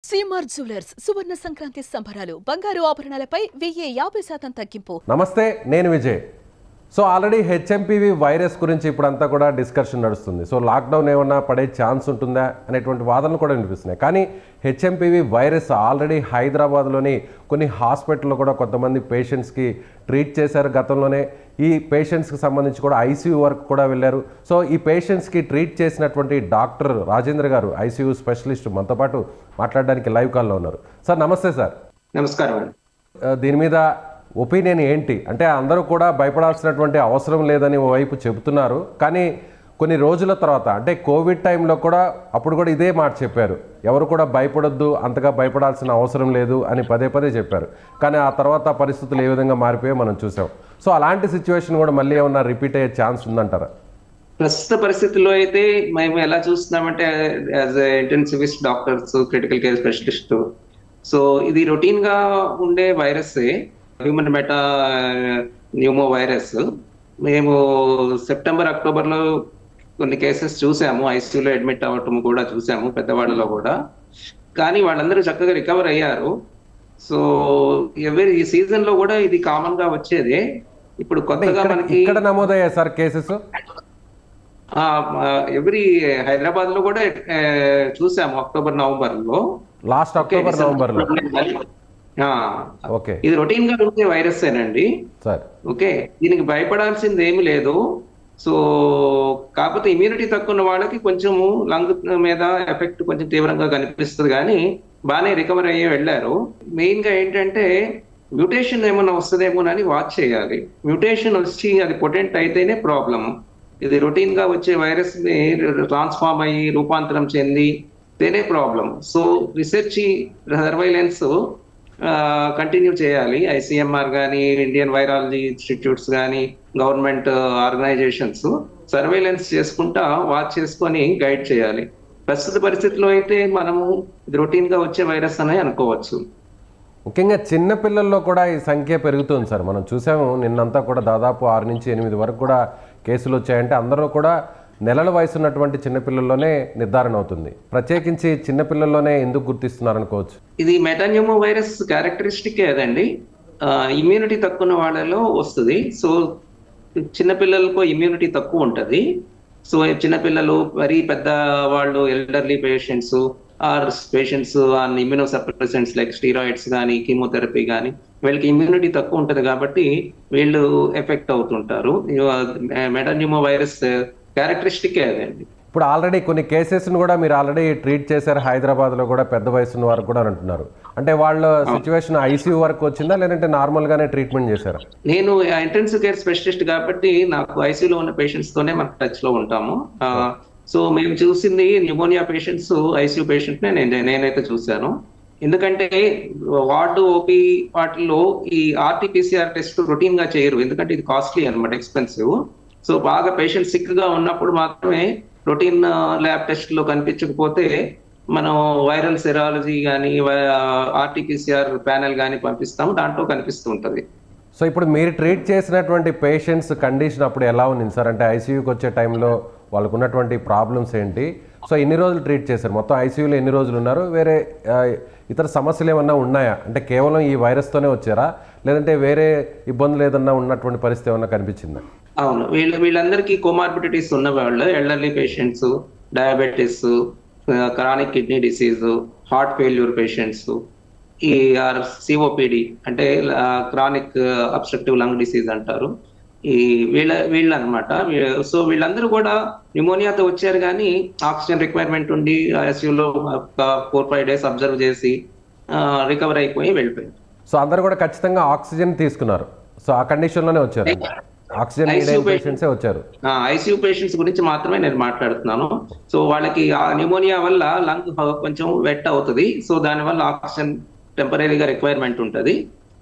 CMR jewellers సువర్ణ సంక్రాంతి సంబరాలు బంగారు ఆభరణాలపై 1050% తగ్గింపు. నమస్తే, నేను Vijay. So already HMPV virus గురించి ఇప్పుడంతా కూడా డిస్కషన్ నడుస్తుంది. సో లాక్డౌన్ ఏమన్నా పడే ఛాన్స్ ఉంటుందా అనేటువంటి వాదనలు కూడా వినిపిస్తున్నాయి. కానీ హెచ్ఎంపీవీ వైరస్ ఆల్రెడీ హైదరాబాద్లోని కొన్ని హాస్పిటల్లో కూడా కొంతమంది పేషెంట్స్కి ట్రీట్ చేశారు. గతంలోనే ఈ పేషెంట్స్కి సంబంధించి కూడా ఐసీయూ వరకు కూడా వెళ్ళారు. సో ఈ పేషెంట్స్కి ట్రీట్ చేసినటువంటి డాక్టర్ రాజేంద్ర గారు, ఐసీయూ స్పెషలిస్ట్, మనతో పాటు మాట్లాడడానికి లైవ్ కాల్లో ఉన్నారు. సార్ నమస్తే. సార్ నమస్కారం. దీని మీద ఒపీనియన్ ఏంటి? అంటే అందరూ కూడా భయపడాల్సినటువంటి అవసరం లేదని ఓవైపు చెబుతున్నారు. కానీ కొన్ని రోజుల తర్వాత, అంటే కోవిడ్ టైంలో కూడా అప్పుడు కూడా ఇదే మాట చెప్పారు, ఎవరు కూడా భయపడొద్దు, అంతగా భయపడాల్సిన అవసరం లేదు అని పదే పదే చెప్పారు. కానీ ఆ తర్వాత పరిస్థితులు ఏ విధంగా మారిపోయో మనం చూసాం. సో అలాంటి సిచ్యువేషన్ కూడా మళ్ళీ ఏమన్నా రిపీట్ అయ్యే ఛాన్స్ ఉందంటారా? ప్రస్తుత పరిస్థితుల్లో అయితే మేము ఎలా చూస్తున్నామంటే, as intensivist doctors, critical care specialist, so ఇది రొటీన్ గా ఉండే వైరస్సే, హ్యూమన్ మెటా న్యూమో వైరస్. మేము సెప్టెంబర్, అక్టోబర్లో కొన్ని కేసెస్ చూసాము, ఐసీయూలో అడ్మిట్ అవ్వటం కూడా చూసాము, పెద్దవాళ్ళలో కూడా. కానీ వాళ్ళందరూ చక్కగా రికవర్ అయ్యారు. సో ఈ సీజన్ లో కూడా ఇది కామన్ గా వచ్చేదే. ఇప్పుడు కొత్తగా మనకి ఇక్కడ నమోదయ్యాయి సార్ కేసెస్. హైదరాబాద్ లో కూడా చూసాము అక్టోబర్, నవంబర్ లో. లాస్ట్ అక్టోబర్, నవంబర్ లో. ఇది రొటీన్ గా ఉండే వైరస్ ఏనండి. ఓకే, దీనికి భయపడాల్సింది ఏమి లేదు. సో కాకపోతే ఇమ్యూనిటీ తక్కువ ఉన్న వాళ్ళకి కొంచెము లంగ్ మీద ఎఫెక్ట్ కొంచెం తీవ్రంగా కనిపిస్తుంది, కానీ బాగానే రికవర్ అయ్యే వెళ్ళారు. మెయిన్ గా ఏంటంటే మ్యూటేషన్ ఏమైనా వస్తుందేమోనని వాచ్ చేయాలి. మ్యూటేషన్ వచ్చి అది పొటెంట్ అయితేనే ప్రాబ్లం. ఇది రొటీన్ గా వచ్చే వైరస్ ని ట్రాన్స్ఫార్మ్ అయ్యి రూపాంతరం చెందితేనే problem. So research, surveillance continue చేయాలి. ఐసీఎంఆర్ కానీ, ఇండియన్ వైరాలజీ ఇన్స్టిట్యూట్స్ కానీ, గవర్నమెంట్ ఆర్గనైజేషన్స్ సర్వైలెన్స్ చేసుకుంటా వాచ్ చేసుకొని గైడ్ చేయాలి. ప్రస్తుత పరిస్థితిలో అయితే మనము రొటీన్ గా వచ్చే వైరస్ అనే అనుకోవచ్చు. ముఖ్యంగా చిన్న పిల్లల్లో కూడా ఈ సంఖ్య పెరుగుతుంది సార్. మనం చూసాము నిన్నంతా కూడా దాదాపు 6 నుంచి 8 వరకు కూడా కేసులు వచ్చాయంటే అందరూ కూడా నెలల వయసు ఉన్నటువంటి చిన్నపిల్లల్లోనే నిర్ధారణ అవుతుంది. ప్రత్యేకించి చిన్నపిల్లల్లోనే ఎందుకు గుర్తిస్తున్నారు అనుకోవచ్చు? ఇది మెటాన్యూమో వైరస్ క్యారెక్టరిస్టిక్ ఏదండి, ఇమ్యూనిటీ తక్కువ ఉన్న వాళ్ళలో వస్తుంది. సో చిన్నపిల్లలకు ఇమ్యూనిటీ తక్కువ ఉంటుంది. సో చిన్నపిల్లలు, మరీ పెద్ద వాళ్ళు, elderly patients or patients on immunosuppressants like steroids కానీ, కీమోథెరపీ కానీ, వీళ్ళకి ఇమ్యూనిటీ తక్కువ ఉంటుంది కాబట్టి వీళ్ళు ఎఫెక్ట్ అవుతుంటారు. మెటాన్యూమో వైరస్ క్యారెక్టరిస్టిక్ అదండి. ఇప్పుడు ఆల్రెడీ కొన్ని కేసెస్ను కూడా మీరు ఆల్రెడీ ట్రీట్ చేశారు హైదరాబాద్లో కూడా, పెద్ద వయసు వారు కూడా అంటున్నారు. అంటే వాళ్ళ సిచ్యువేషన్ ఐసీయూ వరకు వచ్చిందా, లేదంటే నార్మల్ గానే ట్రీట్మెంట్ చేశారా? నేను ఇంటెన్సివ్ కేర్ స్పెషలిస్ట్ కాబట్టి నాకు ఐసీయూలో ఉన్న పేషెంట్స్ తోనే మనం టచ్ లో ఉంటాము. సో మేము చూసింది న్యూమోనియా పేషెంట్స్, ఐసీయూ పేషెంట్ నేనైతే చూశాను. ఎందుకంటే వార్డు, ఓపీ వాటిల్లో ఈ ఆర్టీపీసీఆర్ టెస్ట్ రొటీన్ గా చేయరు, ఎందుకంటే ఇది కాస్ట్లీ అనమాట, ఎక్స్పెన్సివ్. సో బాగా పేషెంట్ సిక్ గా ఉన్నప్పుడు మాత్రమే రొటీన్ ల్యాబ్ టెస్ట్ లో కనిపించకపోతే మనం వైరల్ సెరాలజీ కానీ, ఆర్టీపీసీఆర్ ప్యానెల్ కానీ పంపిస్తాము, దాంట్లో కనిపిస్తూ ఉంటుంది. సో ఇప్పుడు మీరు ట్రీట్ చేసినటువంటి పేషెంట్స్ కండిషన్ అప్పుడు ఎలా ఉంది సార్? అంటే ఐసీయూకి వచ్చే టైంలో వాళ్ళకు ఉన్నటువంటి ప్రాబ్లమ్స్ ఏంటి? సో ఎన్ని రోజులు ట్రీట్ చేశారు? మొత్తం ఐసీయూలో ఎన్ని రోజులు ఉన్నారు? వేరే ఇతర సమస్యలు ఏమన్నా ఉన్నాయా? అంటే కేవలం ఈ వైరస్తోనే వచ్చారా, లేదంటే వేరే ఇబ్బందులు ఏదన్నా ఉన్నటువంటి పరిస్థితి ఏమన్నా కనిపించిందా? అవును, వీళ్ళందరికీ కోమార్బిడిటీస్ ఉన్న వాళ్ళు, elderly patients, diabetes, chronic kidney disease, heart failure patients, ఈ సిఓపిడి అంటే క్రానిక్ అబ్స్ట్రక్టివ్ లంగ్ డిసీజ్ అంటారు, ఈ వీళ్ళు అనమాట. సో వీళ్ళందరూ కూడా న్యూమోనియాతో వచ్చారు, కానీ ఆక్సిజన్ రిక్వైర్మెంట్ ఉండి ఐసీయూలో 4-5 days అబ్జర్వ్ చేసి రికవర్ అయిపోయి వెళ్ళిపోయారు. సో అందరూ కూడా ఖచ్చితంగా ఆక్సిజన్ తీసుకున్నారు. సో ఆ కండిషన్ లోనే వచ్చారు, ఆక్సిజన్ పేషెంట్స్ వచ్చారు. ఐసీయూ పేషెంట్స్ గురించి మాత్రమే నేను మాట్లాడుతున్నాను. సో వాళ్ళకి న్యూమోనియా వల్ల లంగ్ కొంచెం వెట్ అవుతుంది. సో దానివల్ల ఆక్సిజన్ టెంపరీగా రిక్వైర్మెంట్ ఉంటుంది.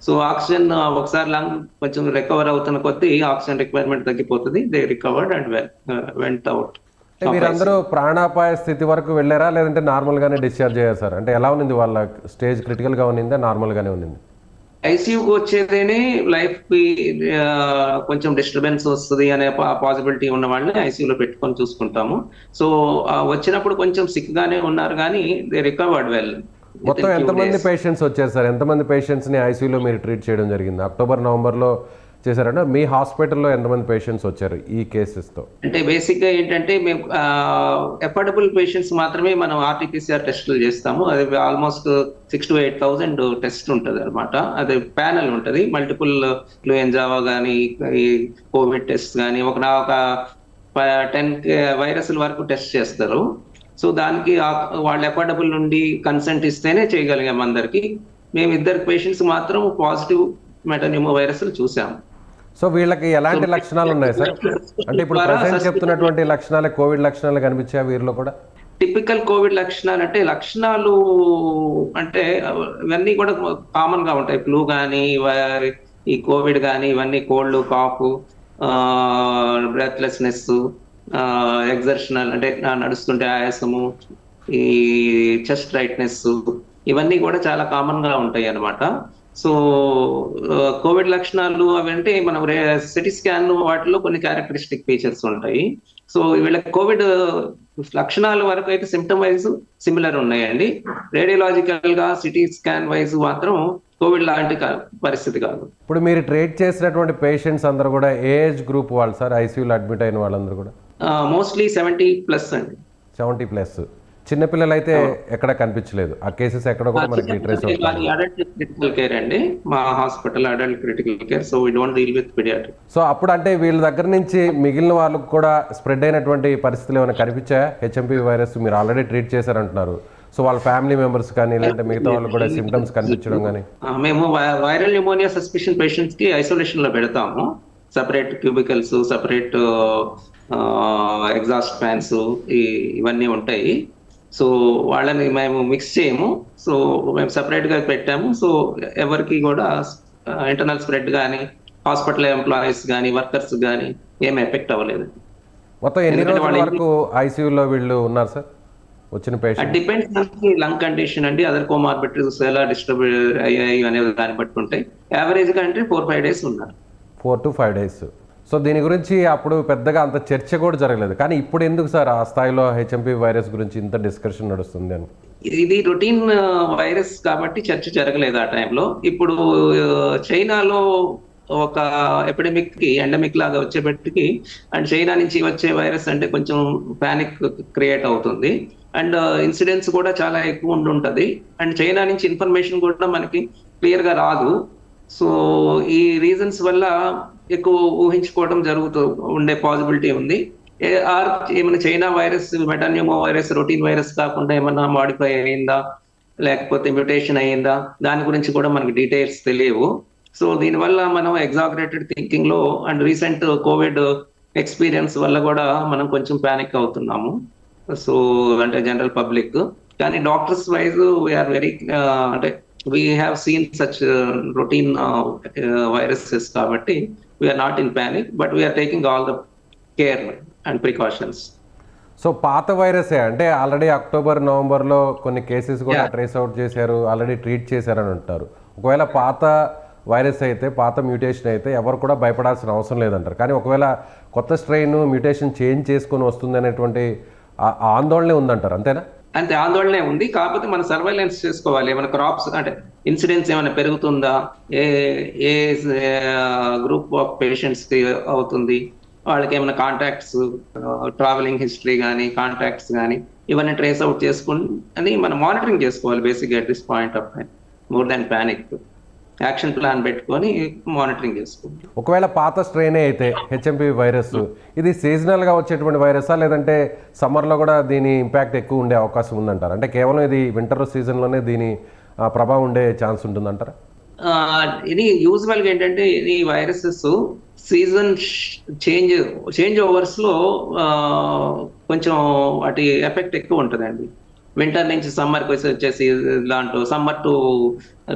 సో ఆక్సిజన్ ఒకసారి లంగ్ కొంచెం రికవర్ అవుతున్న కొద్దీ ఆక్సిజన్ రిక్వైర్మెంట్ తగ్గిపోతుంది. They recovered and went out. మీరందరూ ప్రాణాపాయ స్థితి వరకు వెళ్ళారా, లేదంటే నార్మల్ గానే డిశ్చార్జ్ అయ్యారు సార్? అంటే ఎలా ఉంది వాళ్ళ స్టేజ్? క్రిటికల్ గా ఉన్నిందా, నార్మల్ గానే ఉన్నింది? ఐసీయూకి వచ్చేదేనే లైఫ్ కి కొంచెం డిస్టర్బెన్స్ వస్తుంది అనే పాసిబిలిటీ ఉన్న వాళ్ళని ఐసీయూలో పెట్టుకొని చూసుకుంటాము. సో వచ్చినప్పుడు కొంచెం సిక్ గానే ఉన్నారు, కానీ దే రికవర్డ్ వెల్. మొత్తం ఎంతమంది పేషెంట్స్ వచ్చారు సార్? ఎంతమంది పేషెంట్స్ని ఐసీయూలో మీరు ట్రీట్ చేయడం జరిగింది? అక్టోబర్ నవంబర్లో చేశారంటే మీ హాస్పిటల్లో ఎంతమంది పేషెంట్స్ వచ్చారు ఈ కేసెస్తో? అంటే బేసిక్గా ఏంటంటే మేము అఫోర్డబుల్ పేషెంట్స్ మాత్రమే మనం ఆర్టీపీసీఆర్ టెస్టులు చేస్తాము. అది ఆల్మోస్ట్ 6,000 to 8,000 టెస్ట్ ఉంటుంది అనమాట. అది ప్యానల్ ఉంటుంది, మల్టిపుల్ ఫ్లూయెంజా కానీ ఈ కోవిడ్ టెస్ట్ కానీ ఒక 10 వైరస్ల వరకు టెస్ట్ చేస్తారు. సో దానికి వాళ్ళు అఫోర్డబుల్ నుండి కన్సెంట్ ఇస్తేనే చేయగలిగాం అందరికి. మేము 2 పేషెంట్స్ మాత్రం పాజిటివ్ మెటాన్యూమో వైరస్లు చూసాము. సో వీళ్ళకి ఎలాంటి లక్షణాలు ఉన్నాయి సార్? అంటే ఇప్పుడు ప్రెసెంట్ చెప్తున్నటువంటి లక్షణాలే కోవిడ్ లక్షణాలు కనిపించాయి వీరిలో కూడా? టిపికల్ కోవిడ్ లక్షణాలు అంటే ఇవన్నీ కూడా కామన్ గా ఉంటాయి. ఫ్లూ కానీ ఈ కోవిడ్ కానీ ఇవన్నీ కోల్డ్, కాఫ్, బ్రెత్లెస్నెస్, ఎగ్జర్షనల్ అంటే నడుస్తుంటే ఆయాసము, ఈ చెస్ట్ టైట్నెస్, ఇవన్నీ కూడా చాలా కామన్ గా ఉంటాయి అన్నమాట. సో కోవిడ్ లక్షణాలు అవి అంటే మనం సిటీ స్కాన్ వాటిలో కొన్ని క్యారెక్టరిస్టిక్ ఫీచర్స్ ఉంటాయి. సో వీళ్ళకి కోవిడ్ లక్షణాల వరకు అయితే సిమ్టమ్ వైజ్ సిమిలర్ ఉన్నాయండి. రేడియోలాజికల్ గా సిటీ స్కాన్ వైజ్ మాత్రం కోవిడ్ లాంటి పరిస్థితి కాదు. ఇప్పుడు మీరు ట్రీట్ చేసినటువంటి పేషెంట్స్ అందరూ కూడా ఏజ్ గ్రూప్ వాళ్ళు సార్? ఐసీయూలో అడ్మిట్ అయిన వాళ్ళందరూ కూడా మోస్ట్లీ 70+ అండి. 70+. చిన్నపిల్లలు అయితే ఎక్కడ కనిపించలేదు ఆ కేసెస్ ఎక్కడ కూడా మనకి ట్రేస్ అవుతుంది. అడల్ట్ క్రిటికల్ కేర్ అండి మా hospital, adult critical care. So we don't deal with paediatric. So అప్పుడు అంటే వీళ్ళ దగ్గర నుంచి మిగిలిన వాళ్ళకు కూడా స్ప్రెడ్ అయినటువంటి పరిస్థితులు ఏమైనా కనిపించాయా? హెచ్ఎంపీవీ వైరస్ మీరు ఆల్రెడీ ట్రీట్ చేశారంటున్నారు. సో వాళ్ళ ఫ్యామిలీ మెంబర్స్ కానీ లేదంటే మిగతా వాళ్ళు కూడా సిమ్టమ్స్ కనిపించడం కానీ? మేము వైరల్ న్యూమోనియా సస్పిషన్ పేషెంట్స్ కి ఐసోలేషన్ లో పెడతాము. Separate cubicles, separate exhaust fans ఇవన్నీ ఉంటాయి. సో వాళ్ళని మేము మిక్స్ చేయము. సో మేము సపరేట్ గా పెట్టాము. సో ఎవరికి కూడా ఇంటర్నల్ స్ప్రెడ్ కానీ హాస్పిటల్ ఎంప్లాయీస్ కానీ వర్కర్స్ కానీ ఏమి ఎఫెక్ట్ అవ్వలేదు. మొత్తం ఎన్ని రోజుల వరకు ఐసీయూలో వీళ్ళు ఉన్నారు సార్ వచ్చిన patient? Depends on lung condition అండి, అదర్ కోమార్బిడిటీస్ ఎలా డిస్టర్బ్ అయ్యాయి అనేది దాన్ని బట్టి ఉంటాయి. యావరేజ్ గా అంటే 4-5 days ఉన్నారు. 4 to 5 days. సో దీని గురించి అప్పుడు పెద్దగా అంత చర్చ కూడా జరగలేదు, కానీ ఇప్పుడు ఎందుకు సార్ ఆ స్థాయిలో హెచ్ఎంపీ వైరస్ గురించి ఇంత డిస్కషన్ నడుస్తుంది అని? ఇది రొటీన్ వైరస్ కాబట్టి చర్చ జరగలేదు ఆ టైంలో. ఇప్పుడు చైనాలో ఒక ఎండమిక్ లాగా వచ్చేపటికి అండ్ చైనా నుంచి వచ్చే వైరస్ అంటే కొంచెం పానిక్ క్రియేట్ అవుతుంది అండ్ ఇన్సిడెంట్స్ కూడా చాలా ఎక్కువ ఉంటుంటది అండ్ చైనా నుంచి ఇన్ఫర్మేషన్ కూడా మనకి క్లియర్ గా రాదు. సో ఈ రీజన్స్ వల్ల ఎక్కువ ఊహించుకోవడం జరుగుతూ ఉండే పాసిబిలిటీ ఉంది. ఏమైనా China virus, metapneumo virus routine virus కాకుండా ఏమన్నా మాడిఫై అయ్యిందా లేకపోతే మ్యూటేషన్ అయ్యిందా దాని గురించి కూడా మనకి డీటెయిల్స్ తెలియవు. సో దీనివల్ల మనం ఎగ్జాగరేటెడ్ థింకింగ్ లో అండ్ రీసెంట్ కోవిడ్ ఎక్స్పీరియన్స్ వల్ల కూడా మనం కొంచెం ప్యానిక్ అవుతున్నాము. సో అంటే జనరల్ పబ్లిక్, కానీ డాక్టర్స్ వైజ్ వీఆర్ వెరీ అంటే we have seen such routine viruses kabatti we are not in panic but we are taking all the care and precautions. So పాత వైరసే అంటే ఆల్రెడీ అక్టోబర్ నవంబర్లో కొన్ని cases కూడా trace out చేశారు, already treat చేశారని అంటారు. ఒకవేళ పాత వైరస్ అయితే, పాత మ్యూటేషన్ అయితే ఎవరు కూడా భయపడాల్సిన అవసరం లేదంటారు. కానీ ఒకవేళ కొత్త స్ట్రెయిన్ మ్యూటేషన్ చేంజ్ చేసుకొని వస్తుంది అనేటువంటి ఆందోళనే ఉందంటారు, అంతేనా? అంతే, ఆందోళనే ఉంది. కాకపోతే మనం సర్వైలెన్స్ చేసుకోవాలి. ఏమైనా క్రాప్స్ అంటే ఇన్సిడెంట్స్ ఏమైనా పెరుగుతుందా, ఏ గ్రూప్ ఆఫ్ పేషెంట్స్ కి అవుతుంది, వాళ్ళకి ఏమైనా కాంటాక్ట్స్, ట్రావెలింగ్ హిస్టరీ కానీ కాంటాక్ట్స్ కానీ ఇవన్నీ ట్రేస్ అవుట్ చేసుకుని అని మనం మానిటరింగ్ చేసుకోవాలి. బేసిక్గా at this point of time more than panic action plan పెట్టుకొని మానిటరింగ్ చేసుకోవాలి. ఒకవేళ పాత స్ట్రెయిన్ అయితే హెచ్ఎంపీవీ వైరస్ ఇది సీజనల్గా వచ్చేటువంటి వైరసా లేదంటే సమ్మర్లో కూడా దీని ఇంపాక్ట్ ఎక్కువ ఉండే అవకాశం ఉందంటారు? అంటే కేవలం ఇది వింటర్ సీజన్లోనే దీని ప్రభావం ఉండే ఛాన్స్ ఉంటుందంటారా? ఇది యూజువల్గా ఏంటంటే ఈ వైరసెస్ సీజన్ చేంజ్ ఓవర్స్ లో కొంచెం వాటి ఎఫెక్ట్ ఎక్కువ ఉంటుందండి. వింటర్ నుంచి సమ్మర్కి వచ్చేసి దాంట్లో summer to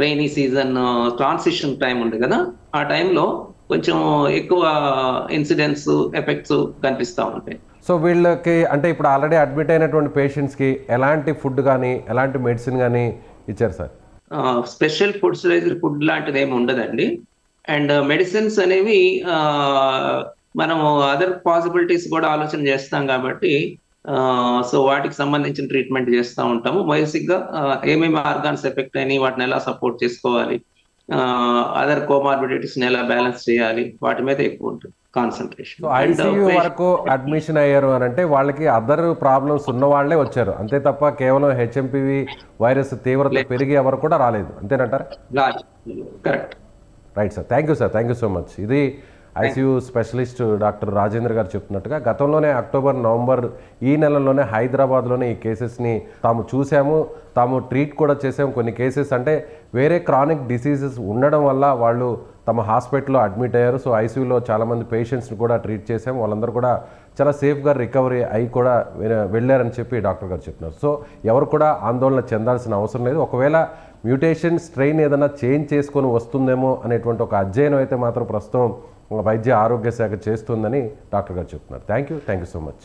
rainy season transition time ఉంది కదా, ఆ టైంలో కొంచెం ఎక్కువ ఇన్సిడెంట్స్ ఎఫెక్ట్స్ కనిపిస్తూ ఉంటాయి. సో వీళ్ళకి అంటే ఇప్పుడు ఆల్రెడీ అడ్మిట్ అయినటువంటి పేషెంట్స్కి ఎలాంటి ఫుడ్ కానీ ఎలాంటి మెడిసిన్ కానీ ఇచ్చారు సార్? స్పెషల్ ఫుడ్ లాంటిది ఏమి ఉండదండి. అండ్ మెడిసిన్స్ అనేవి మనము అదర్ పాసిబిలిటీస్ కూడా ఆలోచన చేస్తాం కాబట్టి సో వాటికి సంబంధించిన ట్రీట్మెంట్ చేస్తూ ఉంటాము. బేసిక్గా ఏమేమి ఆర్గాన్స్ ఎఫెక్ట్ అయినాయి, వాటిని ఎలా సపోర్ట్ చేసుకోవాలి, అదర్ కోమార్బిడిటీస్ని ఎలా బ్యాలెన్స్ చేయాలి, వాటి మీద ఎక్కువ ఉంటుంది కాన్సన్ట్రేషన్. సో ఐసీయూ వరకు అడ్మిషన్ అయ్యారు అని అంటే వాళ్ళకి అదర్ ప్రాబ్లమ్స్ ఉన్న వాళ్ళే వచ్చారు అంతే తప్ప కేవలం హెచ్ఎంపివి వైరస్ తీవ్రత పెరిగి ఎవరు కూడా రాలేదు అంతేనంటారా? Correct. Right sir, thank you so much. ఇది ఐసీయూ స్పెషలిస్ట్ డాక్టర్ రాజేంద్ర గారు చెప్తున్నట్టుగా గతంలోనే అక్టోబర్ నవంబర్ ఈ నెలలోనే హైదరాబాద్లోనే ఈ కేసెస్ని తాము చూసాము, తాము ట్రీట్ కూడా చేసాము. కొన్ని కేసెస్ అంటే వేరే క్రానిక్ డిసీజెస్ ఉండడం వల్ల వాళ్ళు తమ హాస్పిటల్లో అడ్మిట్ అయ్యారు. సో ఐసీయూలో చాలామంది పేషెంట్స్ని కూడా ట్రీట్ చేసాము, వాళ్ళందరూ కూడా చాలా సేఫ్గా రికవరీ అయి కూడా వెళ్ళారని చెప్పి డాక్టర్ గారు చెప్తున్నారు. సో ఎవరు కూడా ఆందోళన చెందాల్సిన అవసరం లేదు. ఒకవేళ మ్యూటేషన్ స్ట్రెయిన్ ఏదైనా చేంజ్ చేసుకొని వస్తుందేమో అనేటువంటి ఒక అధ్యయనం అయితే మాత్రం ప్రస్తుతం వైద్య ఆరోగ్య శాఖ చేస్తుందని డాక్టర్ గారు చెప్తున్నారు. Thank you so much.